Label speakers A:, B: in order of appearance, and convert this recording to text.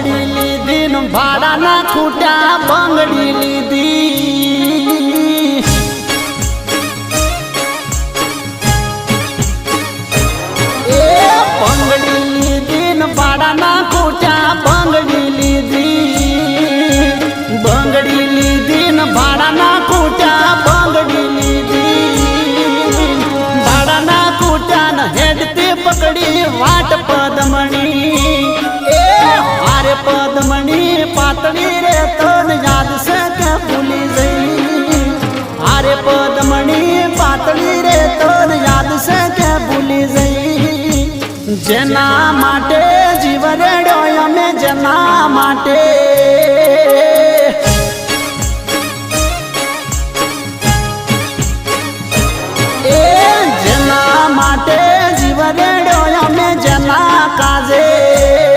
A: બંગડી લીધી ને ભાડાના ખૂટ્યા બંગડી લીધી એ બંગડી લીધી ને ભાડાના ખૂટ્યા બંગડી લીધી બંગડી લીધી ને ભાડાના ખૂટ્યા બંગડી લીધી ભાડાના ખૂટ્યા ને હેડતી પકડી વાટ પદમણી એ હારે પદમણી પાતળી રે તન યાદ છે કે ભૂલી જઈ હારે પદમણી પાતળી રે તન યાદ છે કે ભૂલી જઈ જેના માટે જીવ રેડ્યો અમે જેના માટે